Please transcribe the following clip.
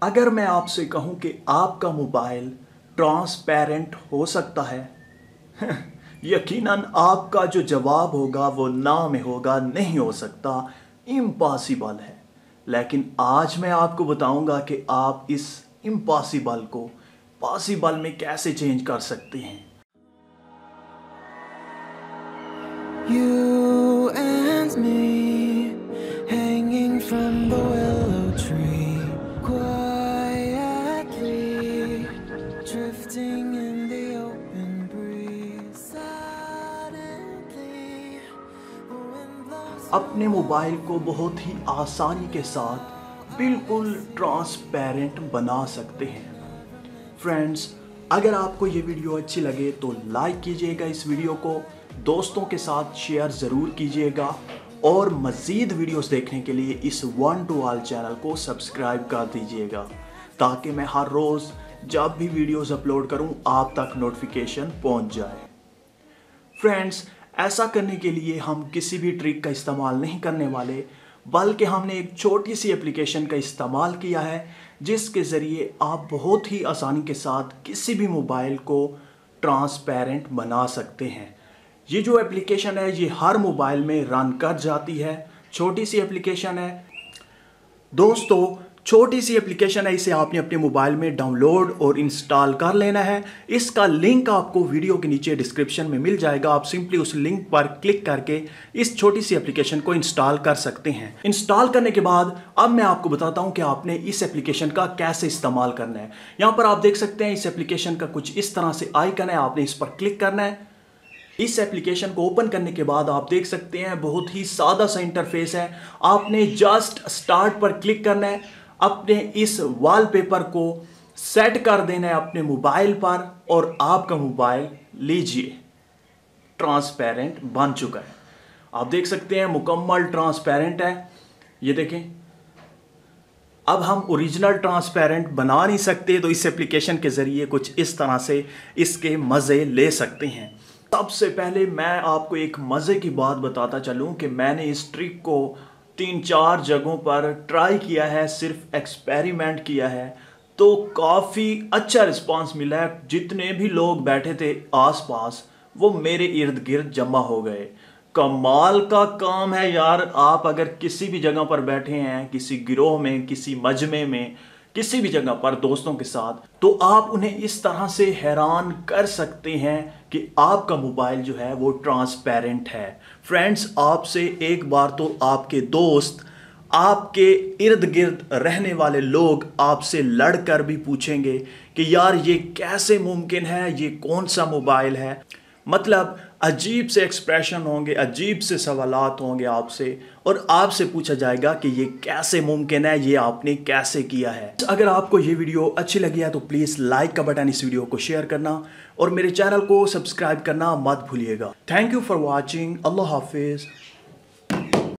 अगर मैं आपसे कहूं कि आपका मोबाइल ट्रांसपेरेंट हो सकता है यकीनन आपका जो जवाब होगा वो ना में होगा, नहीं हो सकता, इम्पॉसिबल है। लेकिन आज मैं आपको बताऊंगा कि आप इस इम्पॉसिबल को पॉसिबल में कैसे चेंज कर सकते हैं। You and me, hanging from the willow tree, quietly drifting in the open breeze. Silently, the wind blows. अपने मोबाइल को बहुत ही आसानी के साथ बिल्कुल ट्रांसपेरेंट बना सकते हैं। फ्रेंड्स, अगर आपको ये वीडियो अच्छी लगे तो लाइक कीजिएगा, इस वीडियो को दोस्तों के साथ शेयर ज़रूर कीजिएगा और मज़ीद वीडियोस देखने के लिए इस वन टू ऑल चैनल को सब्सक्राइब कर दीजिएगा ताकि मैं हर रोज़ जब भी वीडियोस अपलोड करूं आप तक नोटिफिकेशन पहुंच जाए। फ्रेंड्स, ऐसा करने के लिए हम किसी भी ट्रिक का इस्तेमाल नहीं करने वाले, बल्कि हमने एक छोटी सी एप्लीकेशन का इस्तेमाल किया है जिसके ज़रिए आप बहुत ही आसानी के साथ किसी भी मोबाइल को ट्रांसपेरेंट बना सकते हैं। ये जो एप्लीकेशन है ये हर मोबाइल में रन कर जाती है। छोटी सी एप्लीकेशन है दोस्तों, छोटी सी एप्लीकेशन है, इसे आपने अपने मोबाइल में डाउनलोड और इंस्टॉल कर लेना है। इसका लिंक आपको वीडियो के नीचे डिस्क्रिप्शन में मिल जाएगा। आप सिंपली उस लिंक पर क्लिक करके इस छोटी सी एप्लीकेशन को इंस्टॉल कर सकते हैं। इंस्टॉल करने के बाद अब मैं आपको बताता हूं कि आपने इस एप्लीकेशन का कैसे इस्तेमाल करना है। यहाँ पर आप देख सकते हैं इस एप्लीकेशन का कुछ इस तरह से आइकन है, आपने इस पर क्लिक करना है। इस एप्लीकेशन को ओपन करने के बाद आप देख सकते हैं बहुत ही सादा सा इंटरफेस है। आपने जस्ट स्टार्ट पर क्लिक करना है, अपने इस वॉलपेपर को सेट कर देना है अपने मोबाइल पर और आपका मोबाइल लीजिए ट्रांसपेरेंट बन चुका है। आप देख सकते हैं मुकम्मल ट्रांसपेरेंट है। ये देखें, अब हम ओरिजिनल ट्रांसपेरेंट बना नहीं सकते तो इस एप्लीकेशन के ज़रिए कुछ इस तरह से इसके मज़े ले सकते हैं। सबसे पहले मैं आपको एक मज़े की बात बताता चलूं कि मैंने इस ट्रिक को 3-4 जगहों पर ट्राई किया है, सिर्फ एक्सपेरिमेंट किया है, तो काफ़ी अच्छा रिस्पांस मिला है। जितने भी लोग बैठे थे आसपास वो मेरे इर्द गिर्द जमा हो गए। कमाल का काम है यार। आप अगर किसी भी जगह पर बैठे हैं, किसी गिरोह में, किसी मजमे में, किसी भी जगह पर दोस्तों के साथ, तो आप उन्हें इस तरह से हैरान कर सकते हैं कि आपका मोबाइल जो है वो ट्रांसपेरेंट है। फ्रेंड्स, आपसे एक बार तो आपके दोस्त, आपके इर्द गिर्द रहने वाले लोग आपसे लड़कर भी पूछेंगे कि यार ये कैसे मुमकिन है, ये कौन सा मोबाइल है। मतलब अजीब से एक्सप्रेशन होंगे, अजीब से सवालात होंगे आपसे, और आपसे पूछा जाएगा कि ये कैसे मुमकिन है, ये आपने कैसे किया है। अगर आपको ये वीडियो अच्छी लगी है तो प्लीज़ लाइक का बटन, इस वीडियो को शेयर करना और मेरे चैनल को सब्सक्राइब करना मत भूलिएगा। Thank you for watching. अल्लाह हाफिज़।